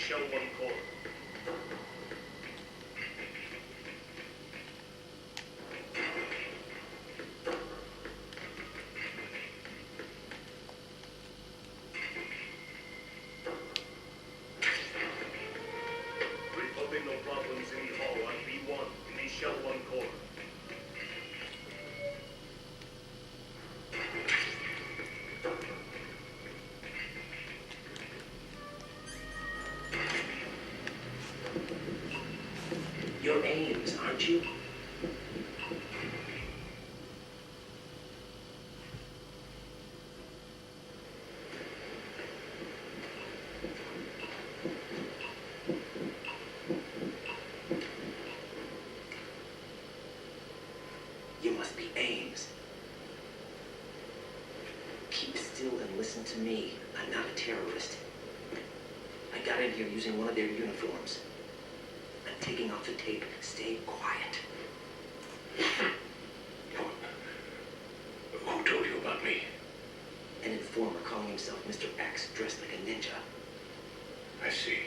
shell 1 core. Reporting no problems in the hall on B1, the shell 1 core. You're Ames, aren't you? You must be Ames. Keep still and listen to me. I'm not a terrorist. I got in here using one of their uniforms. I'm taking off the tape. Stay quiet. Who told you about me? An informer calling himself Mr. X, dressed like a ninja. I see.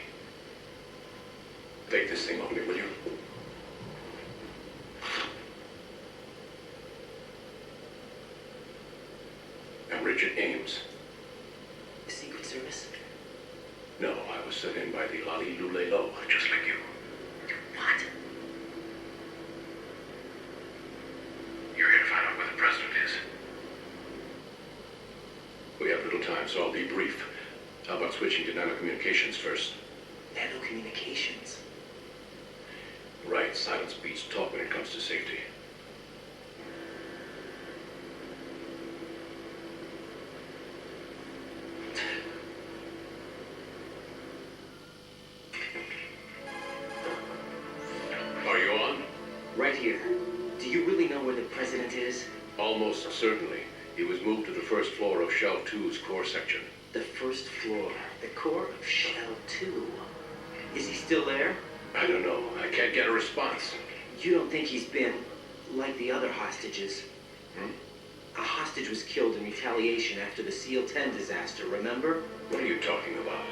Take this thing off me, will you? I'm Richard Ames. The Secret Service? No, I was sent in by the Lali Lulelo, just like you. What? You're here to find out where the president is. We have little time, so I'll be brief. How about switching to nanocommunications first? Nanocommunications? Right, silence beats talk when it comes to safety. Are you on? Right here. Do you really know where the president is? Almost certainly. He was moved to the first floor of Shell 2's core section. The first floor. The core of Shell 2. Is he still there? I don't know. I can't get a response. You don't think he's been like the other hostages? A hostage was killed in retaliation after the SEAL 10 disaster, remember? What are you talking about?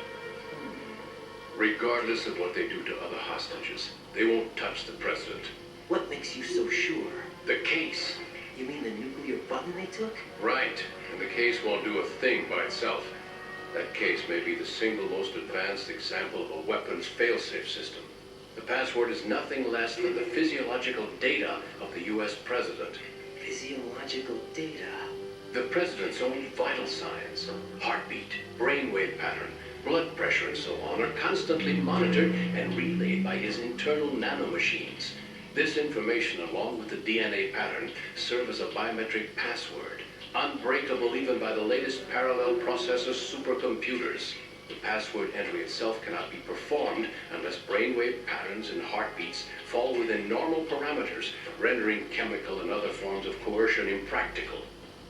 Regardless of what they do to other hostages, they won't touch the president. What makes you so sure? The case. You mean the nuclear button they took? Right. And the case won't do a thing by itself. That case may be the single most advanced example of a weapons failsafe system. The password is nothing less than the physiological data of the U.S. president. Physiological data? The president's own vital signs, heartbeat, brainwave pattern, blood pressure, and so on, are constantly monitored and relayed by his internal nanomachines. This information, along with the DNA pattern, serve as a biometric password, unbreakable even by the latest parallel processor supercomputers. The password entry itself cannot be performed unless brainwave patterns and heartbeats fall within normal parameters, rendering chemical and other forms of coercion impractical.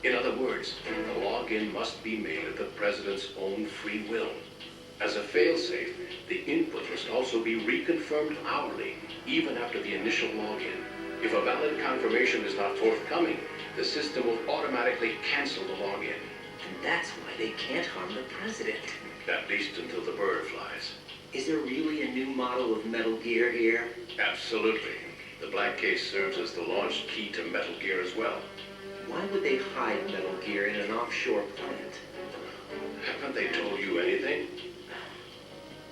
In other words, the login must be made of the president's own free will. As a failsafe, the input must also be reconfirmed hourly, even after the initial login. If a valid confirmation is not forthcoming, the system will automatically cancel the login. And that's why they can't harm the president. At least until the bird flies. Is there really a new model of Metal Gear here? Absolutely. The black case serves as the launch key to Metal Gear as well. Why would they hide Metal Gear in an offshore plant? Haven't they told you anything?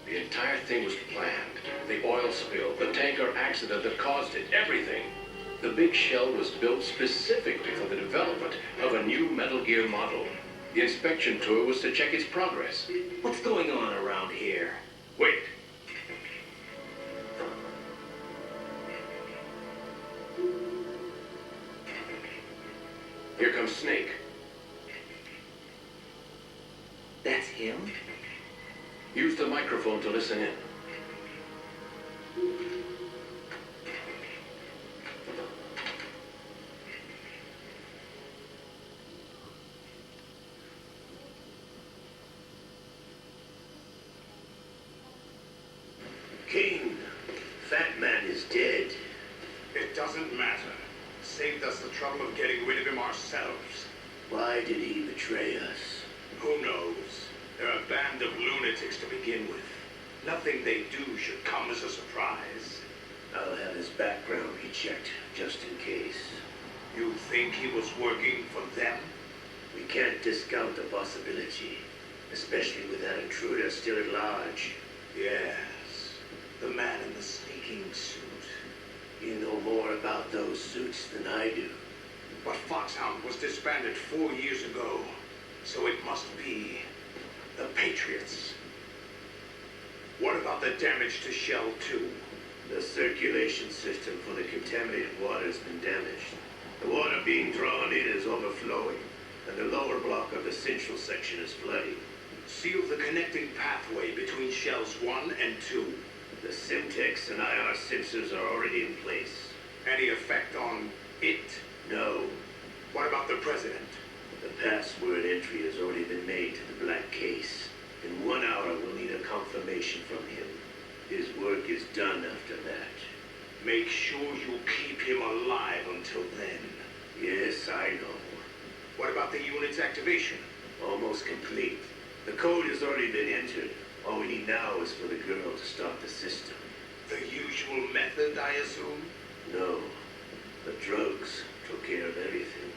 The entire thing was planned. The oil spill, the tanker accident that caused it, everything. The big shell was built specifically for the development of a new Metal Gear model. The inspection tour was to check its progress. What's going on around here? Wait. Here comes Snake. That's him? Use the microphone to listen in. King, Fat Man is dead. It doesn't matter. Saved us the trouble of getting rid of him ourselves. Why did he betray us? Who knows? They're a band of lunatics to begin with. Nothing they do should come as a surprise. I'll have his background rechecked, just in case. You think he was working for them? We can't discount the possibility, especially with that intruder still at large. Yes, the man in the sneaking suit. You know more about those suits than I do. But Foxhound was disbanded 4 years ago, so it must be the Patriots. What about the damage to Shell 2? The circulation system for the contaminated water has been damaged. The water being drawn in is overflowing, and the lower block of the central section is flooding. Seal the connecting pathway between Shells 1 and 2. The Simtex and IR sensors are already in place. Any effect on it? No. What about the President? The password entry has already been made to the black case. In 1 hour, we'll need a confirmation from him. His work is done after that. Make sure you keep him alive until then. Yes, I know. What about the unit's activation? Almost complete. The code has already been entered. All we need now is for the girl to start the system. The usual method, I assume? No. The drugs took care of everything.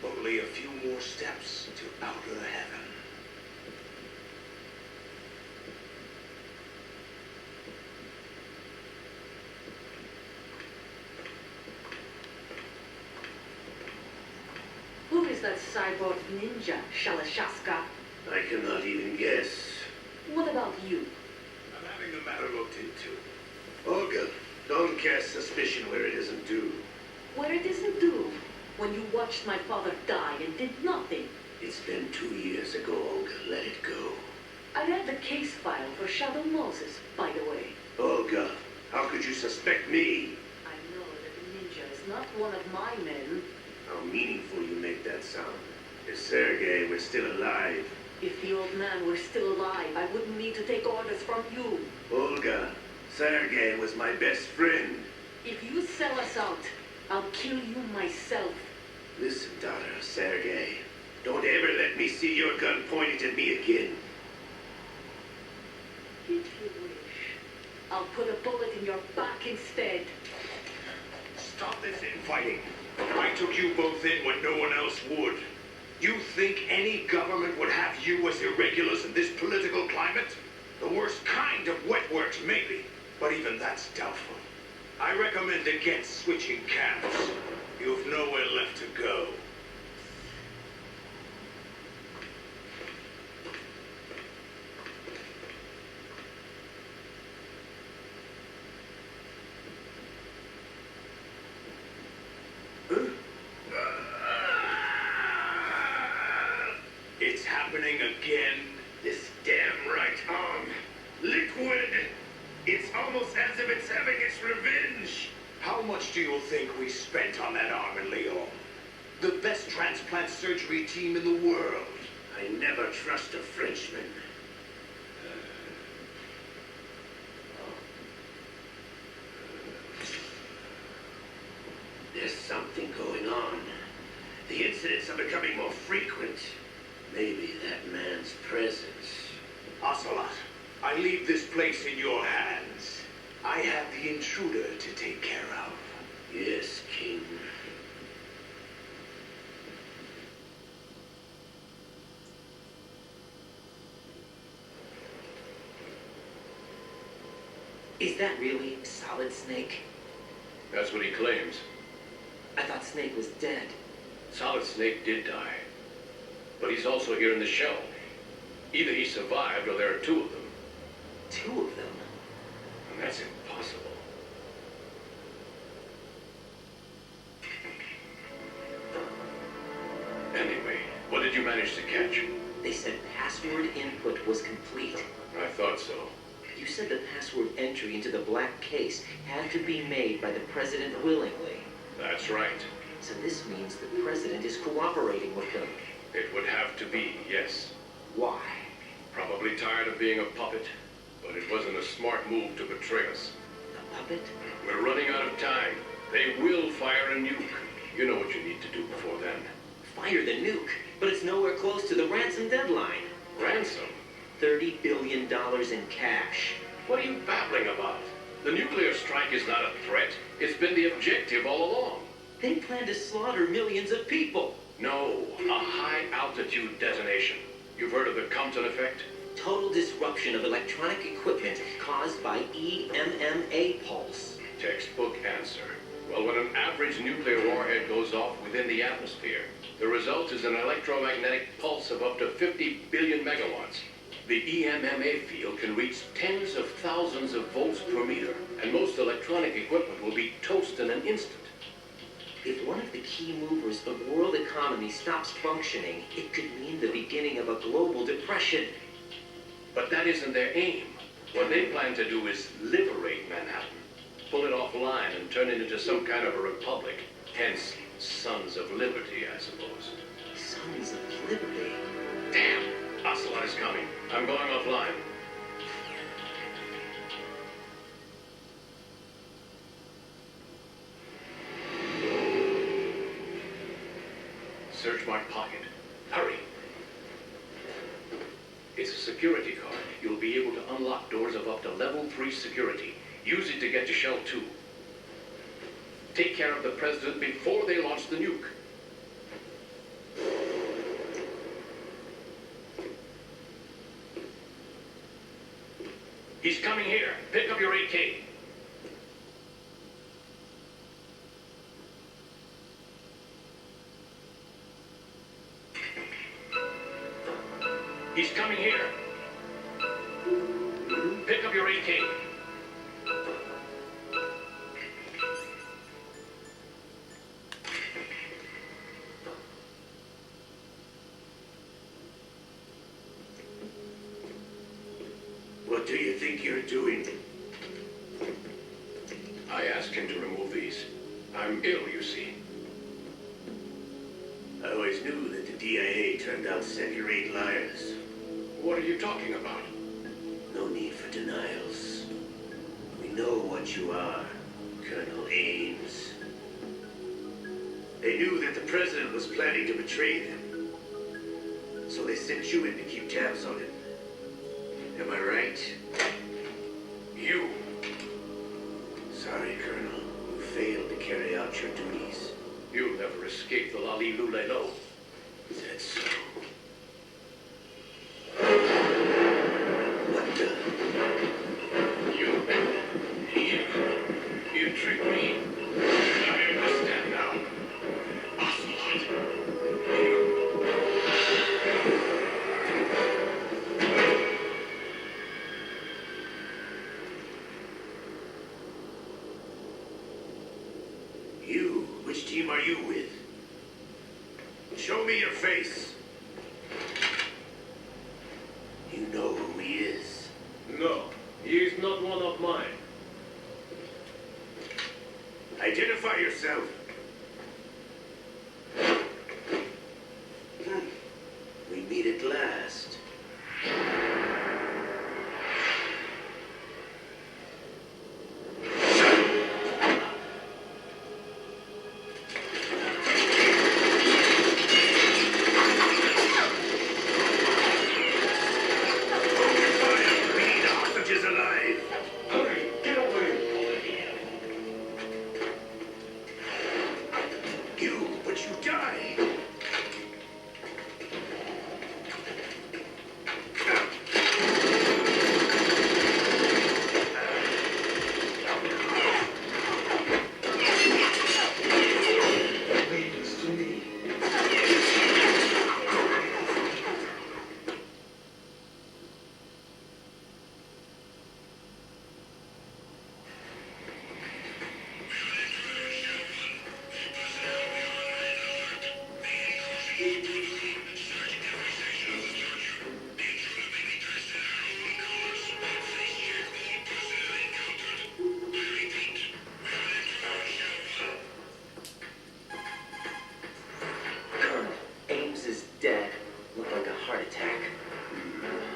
Only a few more steps to outer heaven. Who is that cyborg ninja, Shalashaska? I cannot even guess. What about you? I'm having the matter looked into. Olga, don't cast suspicion where it isn't due. Where it isn't due, when you watched my father die and did nothing. It's been 2 years ago, Olga. Let it go. I read the case file for Shadow Moses, by the way. Olga, how could you suspect me? I know that the ninja is not one of my men. How meaningful you make that sound. If Sergei were still alive... If the old man were still alive, I wouldn't need to take orders from you. Olga, Sergei was my best friend. If you sell us out, I'll kill you myself. Listen, daughter, Sergei. Don't ever let me see your gun pointed at me again. If you wish, I'll put a bullet in your back instead. Stop this infighting. I took you both in when no one else would. You think any government would have you as irregulars in this political climate? The worst kind of wet works, maybe. But even that's doubtful. I recommend against switching camps. You've nowhere left to go. It's happening again. This damn right arm. Liquid. It's almost as if it's having its revenge. How much do you think we spent on that arm in Lyon? The best transplant surgery team in the world. I never trust a Frenchman. There's something going on. The incidents are becoming more frequent. Maybe that man's presence. Ocelot, I leave this place in your hands. I have the intruder to take care of. Yes, King. Is that really Solid Snake? That's what he claims. I thought Snake was dead. Solid Snake did die. But he's also here in the shell. Either he survived or there are two of them. Two of them? And that's impossible. Anyway, what did you manage to catch? They said password input was complete. I thought so. You said the password entry into the black case had to be made by the president willingly. That's right. So this means the president is cooperating with them. It would have to be, yes. Why? Probably tired of being a puppet, but it wasn't a smart move to betray us. A puppet? We're running out of time. They will fire a nuke. You know what you need to do before then. Fire the nuke, but it's nowhere close to the ransom deadline. Ransom? $30 billion in cash. What are you babbling about? The nuclear strike is not a threat. It's been the objective all along. They plan to slaughter millions of people. No, a high-altitude detonation. You've heard of the Compton effect? Total disruption of electronic equipment caused by EMMA pulse. Textbook answer. Well, when an average nuclear warhead goes off within the atmosphere, the result is an electromagnetic pulse of up to 50 billion megawatts. The EMMA field can reach tens of thousands of volts per meter, and most electronic equipment will be toast in an instant. If one of the key movers of world economy stops functioning, it could mean the beginning of a global depression. But that isn't their aim. What they plan to do is liberate Manhattan, pull it offline and turn it into some kind of a republic. Hence, Sons of Liberty, I suppose. Sons of Liberty? Damn! Ocelot is coming. I'm going offline. Search my pocket. Hurry. It's a security card. You'll be able to unlock doors of up to level 3 security. Use it to get to Shell 2. Take care of the president before they launch the nuke. He's coming here. Pick up your AK. He's coming here. Pick up your AK. What do you think you're doing? I asked him to remove these. I'm ill, you see. I always knew that the DIA turned out second-rate liars. What are you talking about? No need for denials. We know what you are, Colonel Ames. They knew that the president was planning to betray them. So they sent you in to keep tabs on him. Am I right? You. Sorry, Colonel. You failed to carry out your duties. You'll never escape the Lali-Lulelo. That's so. What the? You tricked me. I understand now. Ocelot. You? Which team are you with? Show me your face. You know who he is. No, he is not one of mine. Identify yourself. We meet at last.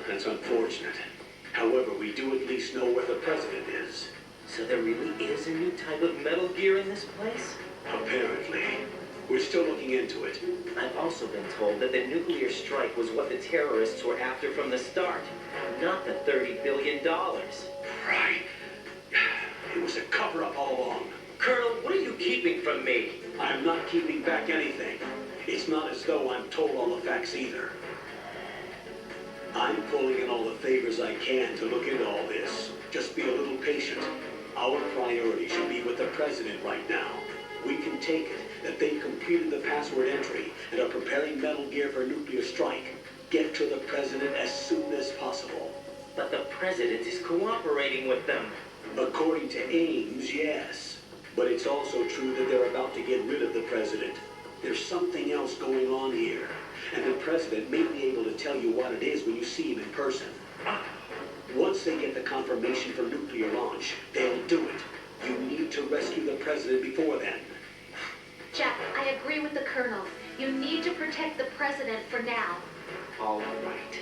That's unfortunate. However, we do at least know where the president is. So there really is a new type of Metal Gear in this place? Apparently. We're still looking into it. I've also been told that the nuclear strike was what the terrorists were after from the start, not the $30 billion. Right. It was a cover-up all along. Colonel, what are you keeping from me? I'm not keeping back anything. It's not as though I'm told all the facts either. I'm pulling in all the favors I can to look into all this. Just be a little patient. Our priority should be with the president right now. We can take it that they've completed the password entry and are preparing Metal Gear for nuclear strike. Get to the president as soon as possible. But the president is cooperating with them. According to Ames, yes. But it's also true that they're about to get rid of the president. There's something else going on here. And the president may be able to tell you what it is when you see him in person. Once they get the confirmation for nuclear launch, they'll do it. You need to rescue the president before then. Jack, I agree with the Colonel. You need to protect the president for now. All right.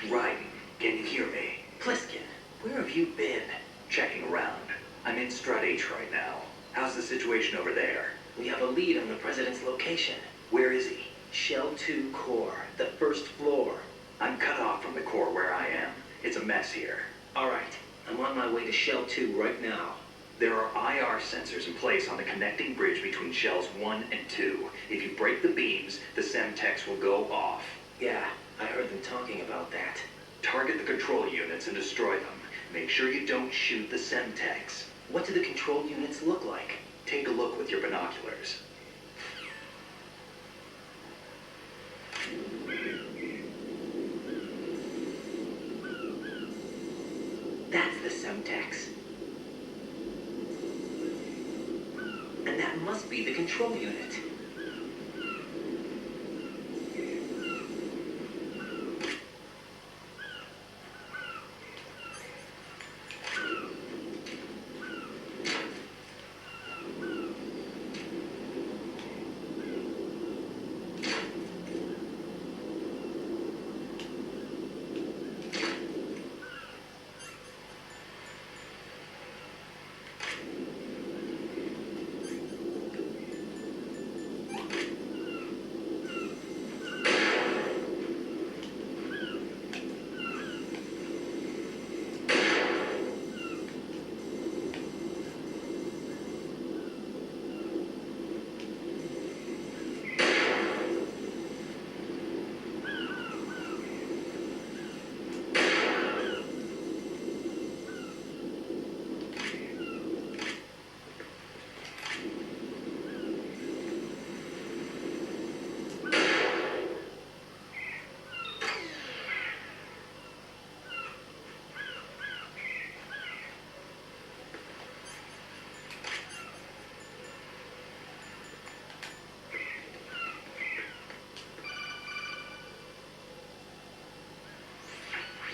Right. Can you hear me? Pliskin, where have you been? Checking around. I'm in Strut H right now. How's the situation over there? We have a lead on the president's location. Where is he? Shell 2 core, the first floor. I'm cut off from the core where I am. It's a mess here. All right, I'm on my way to Shell 2 right now. There are IR sensors in place on the connecting bridge between shells 1 and 2. If you break the beams, the Semtex will go off. Yeah, I heard them talking about that. Target the control units and destroy them. Make sure you don't shoot the Semtex. What do the control units look like? Take a look with your binoculars. That's the Semtex. And that must be the control unit.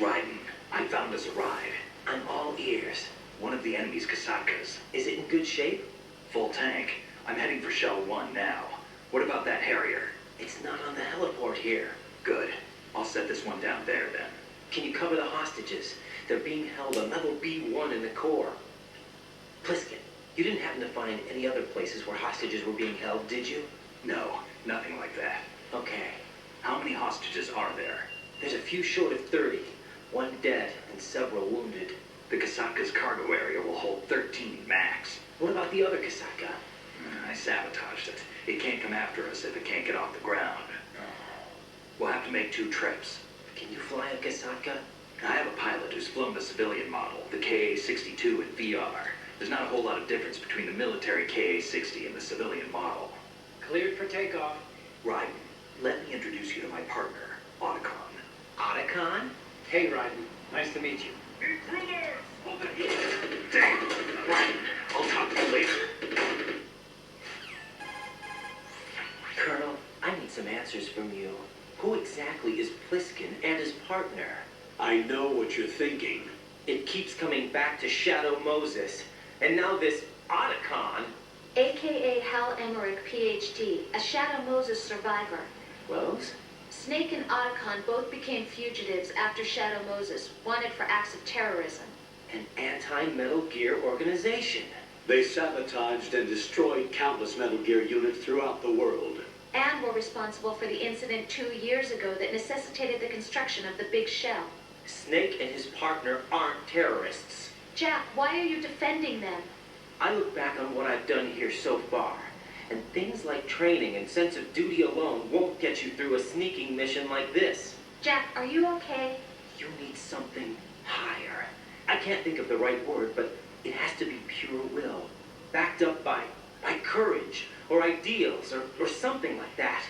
Raiden, I found us a ride. I'm all ears. One of the enemy's Kasatkas. Is it in good shape? Full tank. I'm heading for Shell 1 now. What about that Harrier? It's not on the heliport here. Good. I'll set this one down there then. Can you cover the hostages? They're being held on level B1 in the core. Pliskin, you didn't happen to find any other places where hostages were being held, did you? No, nothing like that. Okay. How many hostages are there? There's a few short of 30. One dead and several wounded. The Kasatka's cargo area will hold 13 max. What about the other Kasaka? I sabotaged it. It can't come after us if it can't get off the ground. We'll have to make 2 trips. Can you fly a Kasaka? I have a pilot who's flown the civilian model, the KA-62 in VR. There's not a whole lot of difference between the military KA-60 and the civilian model. Cleared for takeoff. Raiden, let me introduce you to my partner, Otacon. Otacon? Hey, Raiden. Nice to meet you. Dang! Raiden, I'll talk to you later. Colonel, I need some answers from you. Who exactly is Pliskin and his partner? I know what you're thinking. It keeps coming back to Shadow Moses. And now this Otacon. AKA Hal Emmerich, PhD, a Shadow Moses survivor. Wells? Snake and Otacon both became fugitives after Shadow Moses, wanted for acts of terrorism. An anti-Metal Gear organization. They sabotaged and destroyed countless Metal Gear units throughout the world. And were responsible for the incident 2 years ago that necessitated the construction of the big shell. Snake and his partner aren't terrorists. Jack, why are you defending them? I look back on what I've done here so far, and things like training and sense of duty alone won't get you through a sneaking mission like this. Jack, are you okay? You need something higher. I can't think of the right word, but it has to be pure will, backed up by courage, or ideals, or something like that.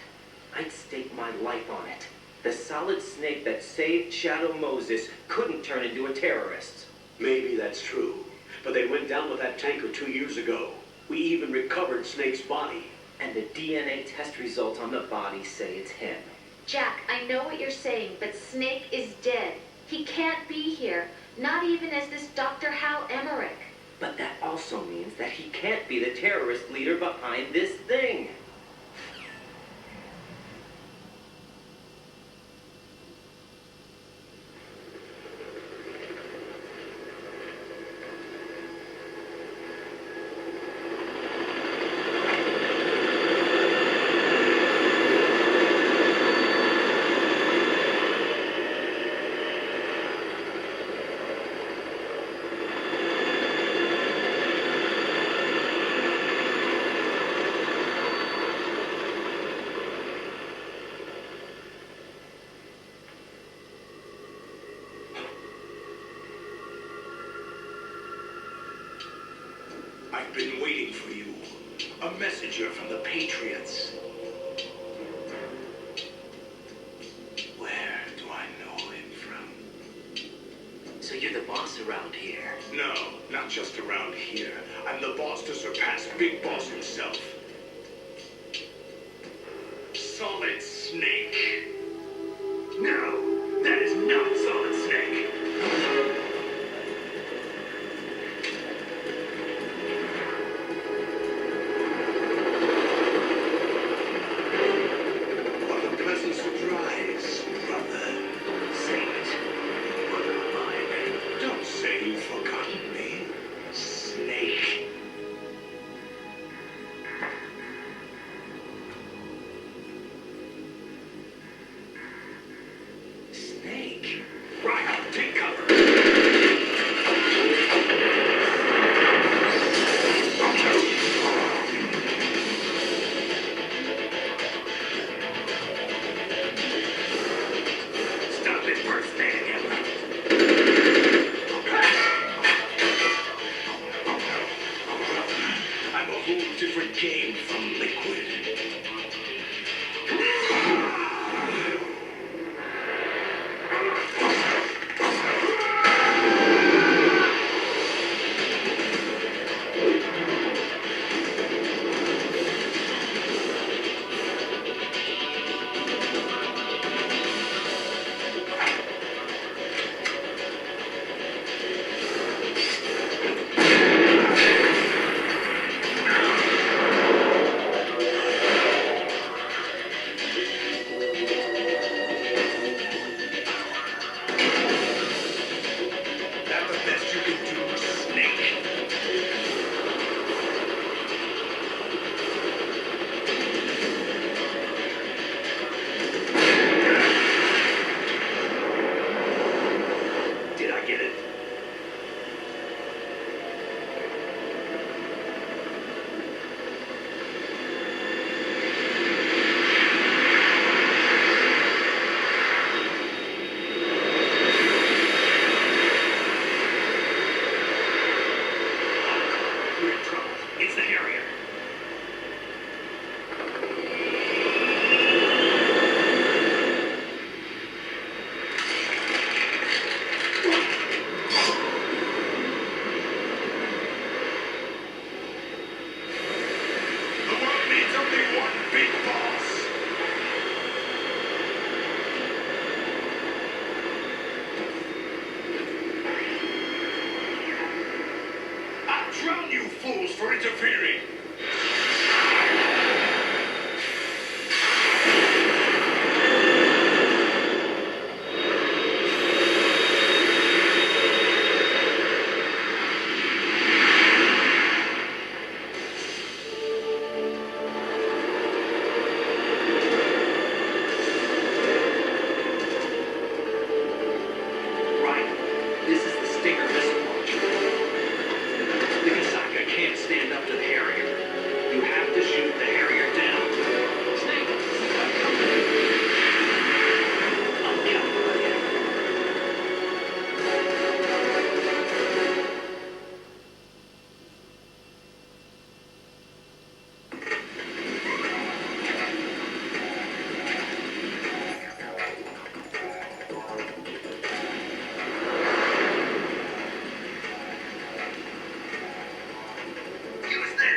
I'd stake my life on it. The solid Snake that saved Shadow Moses couldn't turn into a terrorist. Maybe that's true, but they went down with that tanker 2 years ago. We even recovered Snake's body. And the DNA test results on the body say it's him. Jack, I know what you're saying, but Snake is dead. He can't be here, not even as this Dr. Hal Emmerich. But that also means that he can't be the terrorist leader behind this thing. I've been waiting for you. A messenger from the Patriots. Where do I know him from? So you're the boss around here. No, not just around here. I'm the boss to surpass Big Boss himself. Solid Snake. No, that is not Solid Snake. What a pleasant surprise, brother. Say it. What am I? Don't say you've forgotten me, Snake. Snake? Right, take cover. Stop it first, Daniel. I'm a whole different game from Liquid. That's the best you can do, Snake. Did I get it? We're in trouble. It's the Harrier. The world needs only one big boss. I'll drown you fools for interfering. Right. This is the Stinger missile launcher. Nagasaki can't stand up to the Harrier. You have to shoot the Harrier down. Snake, I'm coming. I'm counting on you. Use this.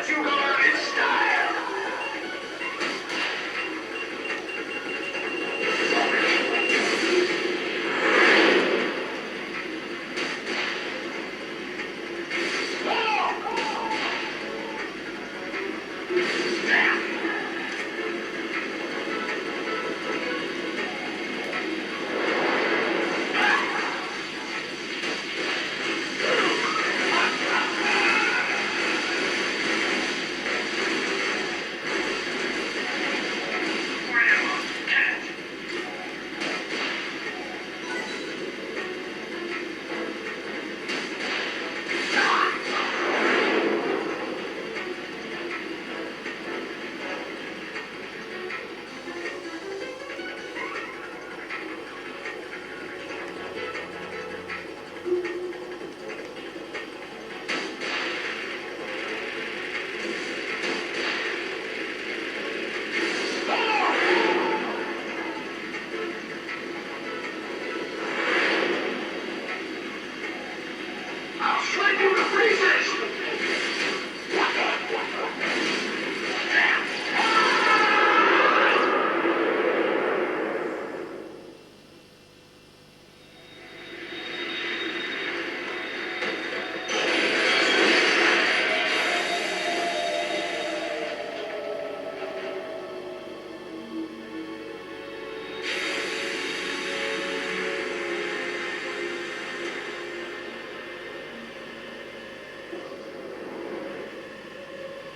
let you go out in style!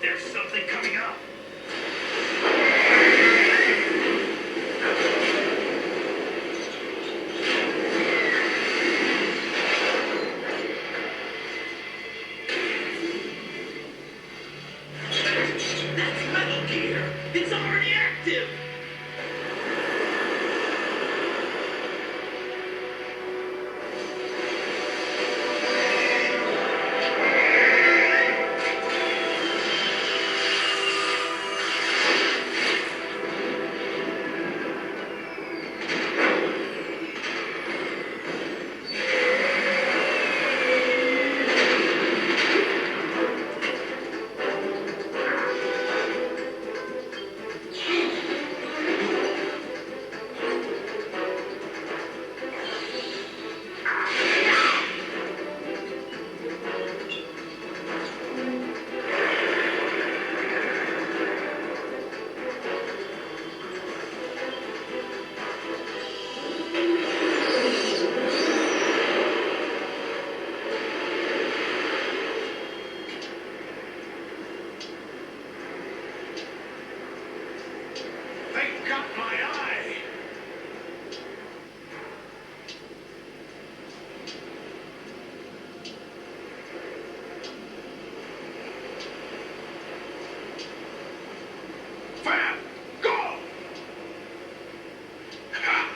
There's something coming up. That's metal gear! It's already active! They've got my eye! Fab! Go! Ha!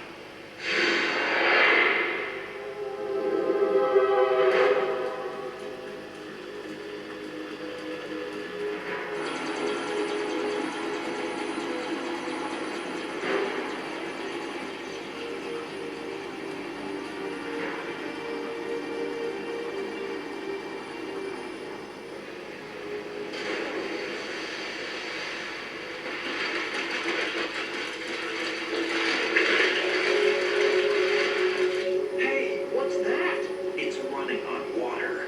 Hey, what's that? It's running on water.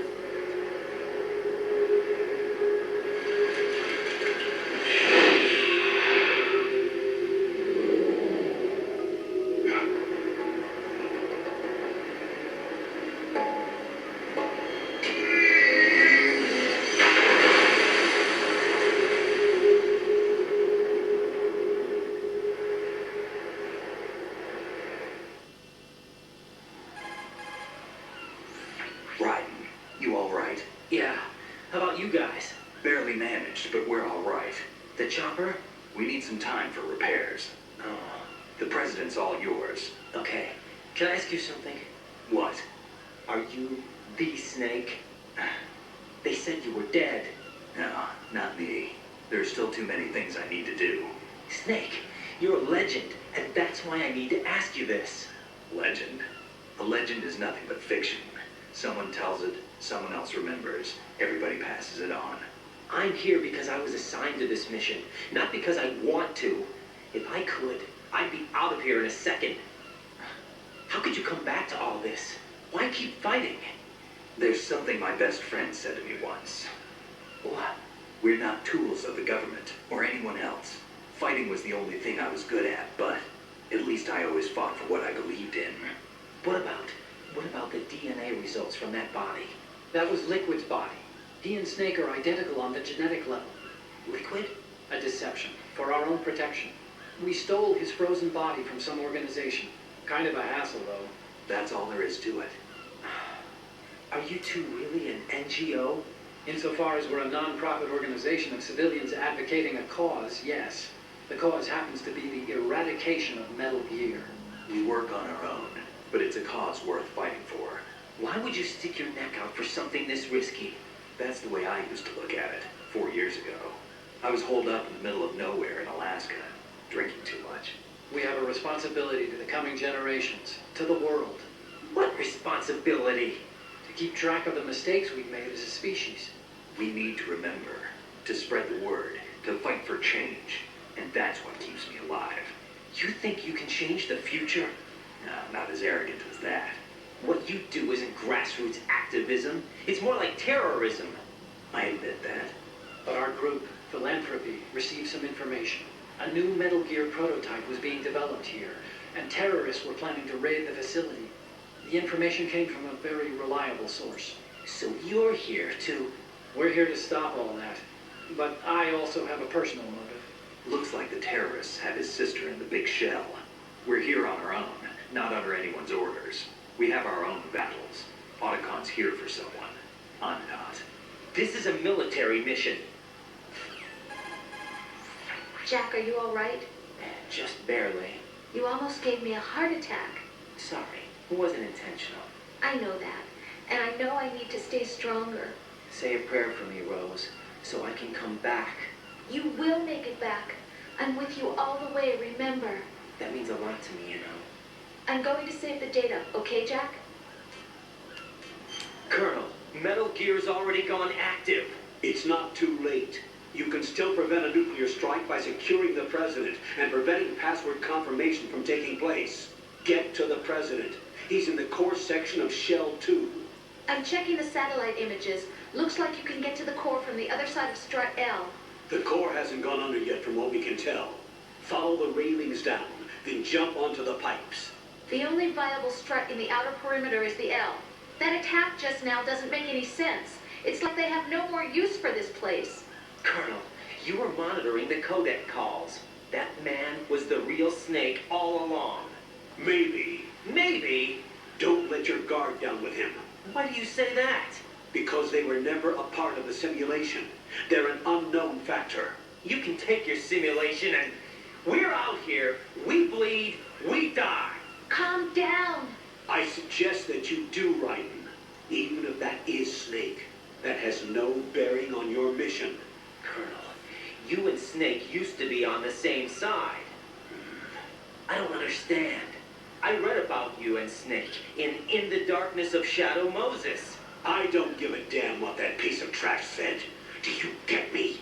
Ryden, you all right? Yeah. How about you guys? Barely managed, but we're all right. The chopper? We need some time for repairs. Oh, The president's all yours. okay. Can I ask you something? What? Are you the Snake? They said you were dead. No, not me. There are still too many things I need to do. Snake, you're a legend, and that's why I need to ask you this. Legend? A legend is nothing but fiction. Someone tells it, someone else remembers. Everybody passes it on. I'm here because I was assigned to this mission, not because I want to. If I could, I'd be out of here in a second. How could you come back to all this? Why keep fighting? There's something my best friend said to me once. What? We're not tools of the government or anyone else. Fighting was the only thing I was good at, but at least I always fought for what I believed in. What about the DNA results from that body? That was Liquid's body. He and Snake are identical on the genetic level. Liquid? A deception, for our own protection. We stole his frozen body from some organization. Kind of a hassle, though. That's all there is to it. Are you two really an NGO? Insofar as we're a non-profit organization of civilians advocating a cause, yes. The cause happens to be the eradication of Metal Gear. We work on our own, but it's a cause worth fighting for. Why would you stick your neck out for something this risky? That's the way I used to look at it 4 years ago. I was holed up in the middle of nowhere in Alaska, drinking too much. We have a responsibility to the coming generations, to the world, What responsibility? to keep track of the mistakes we've made as a species. We need to remember, to spread the word, to fight for change, and that's what keeps me alive. You think you can change the future? No, not as arrogant as that. What you do isn't grassroots activism. It's more like terrorism. I admit that. But our group, Philanthropy, received some information. A new Metal Gear prototype was being developed here, and terrorists were planning to raid the facility. The information came from a very reliable source. So you're here to... We're here to stop all that. But I also have a personal motive. Looks like the terrorists have his sister in the big shell. We're here on our own, not under anyone's orders. We have our own battles. Otacon's here for someone. I'm not. This is a military mission. Jack, are you all right? Just barely. You almost gave me a heart attack. Sorry, it wasn't intentional. I know that. And I know I need to stay stronger. Say a prayer for me, Rose, so I can come back. You will make it back. I'm with you all the way, remember. That means a lot to me, you know. I'm going to save the data, okay, Jack? Colonel, Metal Gear's already gone active. It's not too late. You can still prevent a nuclear strike by securing the president and preventing password confirmation from taking place. Get to the president. He's in the core section of Shell 2. I'm checking the satellite images. Looks like you can get to the core from the other side of Strut L. The core hasn't gone under yet from what we can tell. Follow the railings down, then jump onto the pipes. The only viable strut in the outer perimeter is the L. That attack just now doesn't make any sense. It's like they have no more use for this place. Colonel, you were monitoring the codec calls. That man was the real Snake all along. Maybe. Maybe? Don't let your guard down with him. Why do you say that? Because they were never a part of the simulation. They're an unknown factor. You can take your simulation and... We're out here, we bleed, we die. Calm down. I suggest that you do, Raiden. Even if that is Snake. That has no bearing on your mission. Colonel, you and Snake used to be on the same side. I don't understand. I read about you and Snake in the Darkness of Shadow Moses. I don't give a damn what that piece of trash said. Do you get me?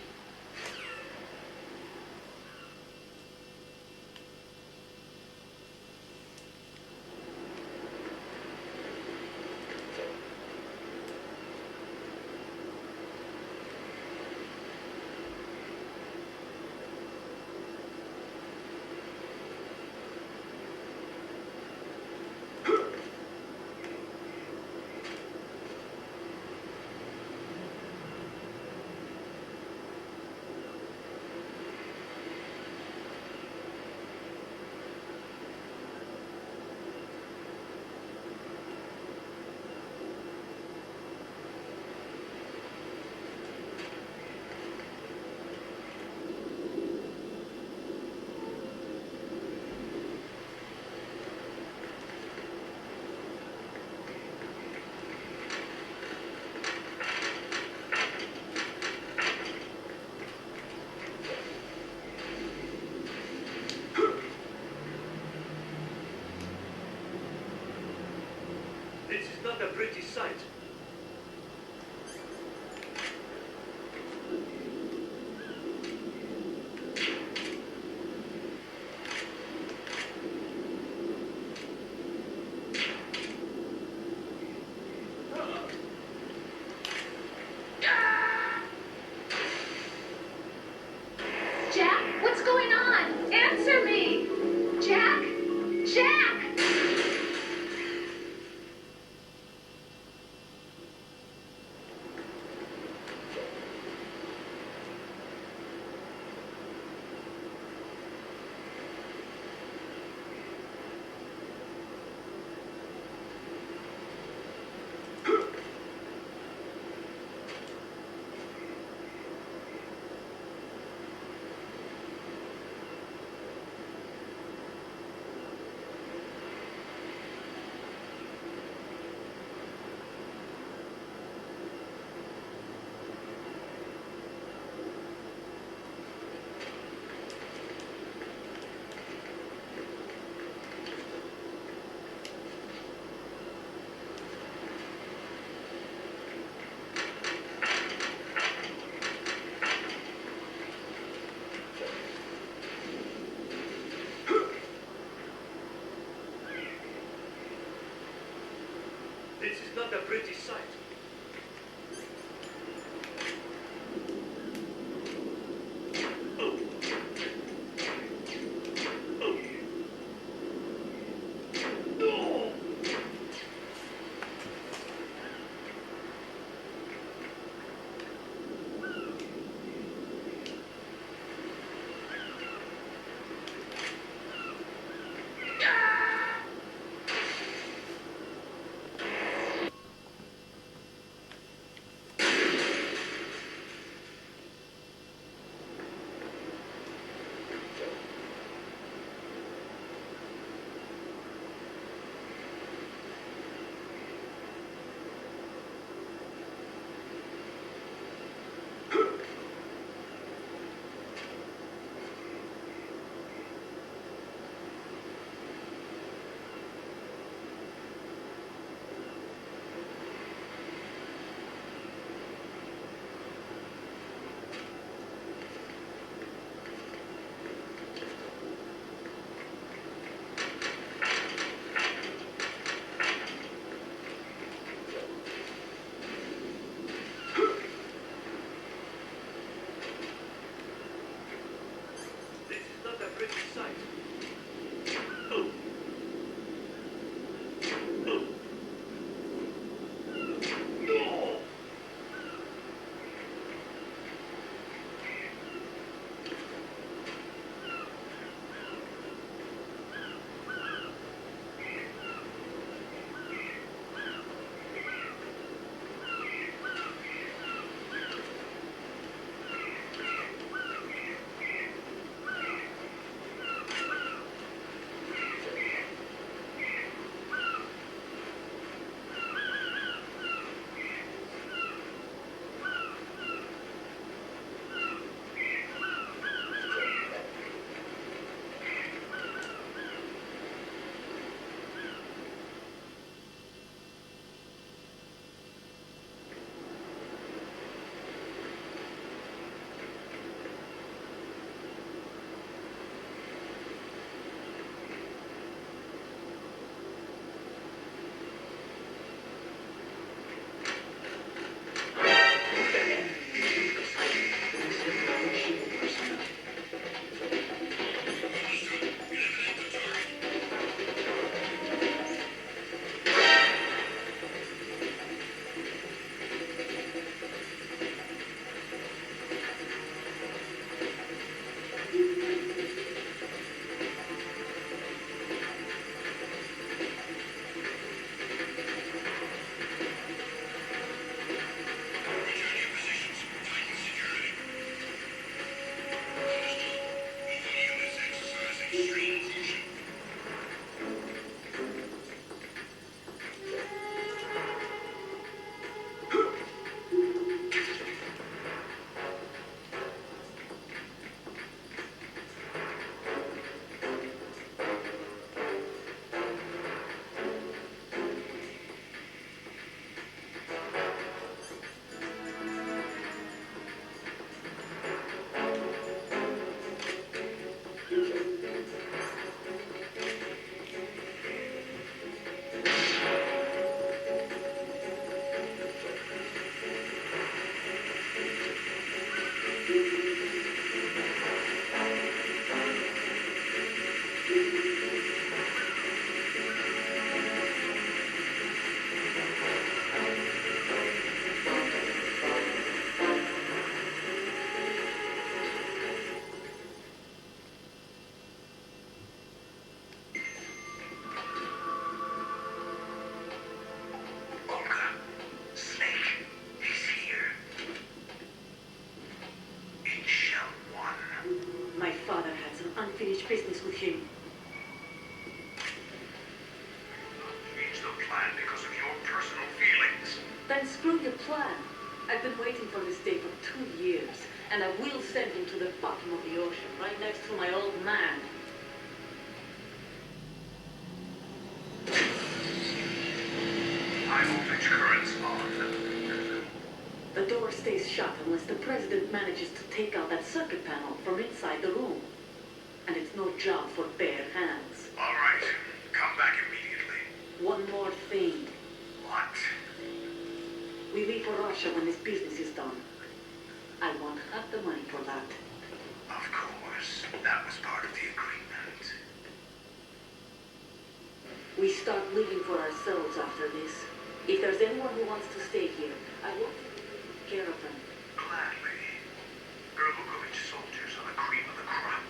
pretty sight. unfinished business with him. Change the plan because of your personal feelings. Then screw your plan. I've been waiting for this day for 2 years, and I will send him to the bottom of the ocean, right next to my old man. High voltage currents on. The door stays shut unless the president manages to take out that circuit panel from inside the room. And it's no job for bare hands. All right. Come back immediately. One more thing. What? We leave for Russia when this business is done. I want half the money for that. Of course, that was part of the agreement. We start living for ourselves after this. If there's anyone who wants to stay here, I want to take care of them. Gladly. Erlukovich soldiers are the cream of the crop.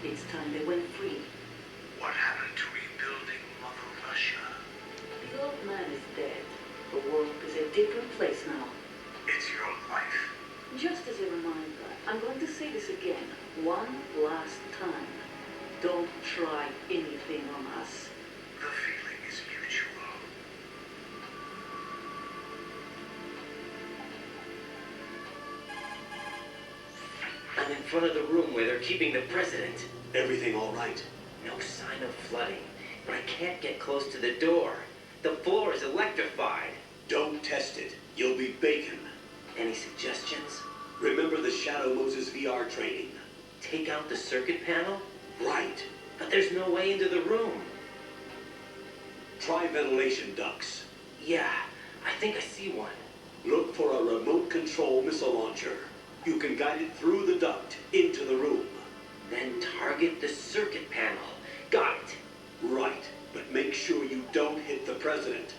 It's time they went free. What happened to rebuilding Mother Russia? The old man is dead. The world is a different place now. It's your life. Just as a reminder, I'm going to say this again, one last time. Don't try anything on us. The feeling is mutual. I'm in front of the room where they're keeping the president. Everything all right? No sign of flooding, but I can't get close to the door. The floor is electrified. Don't test it. You'll be bacon. Any suggestions? Remember the Shadow Moses VR training? Take out the circuit panel? Right. But there's no way into the room. Try ventilation ducts. Yeah, I think I see one. Look for a remote control missile launcher. You can guide it through the duct into the room. Then target the circuit panel. Got it. Right, but make sure you don't hit the president.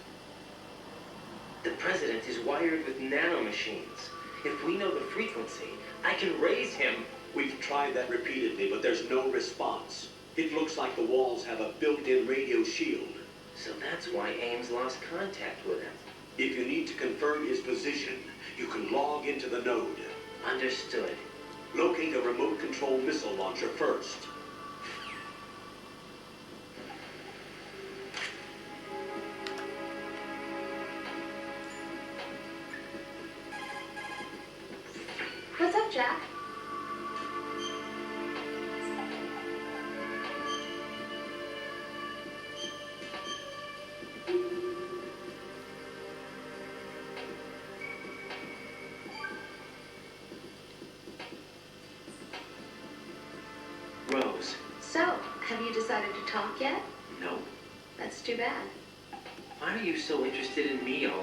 The president is wired with nanomachines. If we know the frequency, I can raise him. We've tried that repeatedly, but there's no response. It looks like the walls have a built-in radio shield. So that's why Ames lost contact with him. If you need to confirm his position, you can log into the node. Understood. Locate a remote control missile launcher first. What's up, Jack? Rose. So, have you decided to talk yet? No. That's too bad. Why are you so interested in me all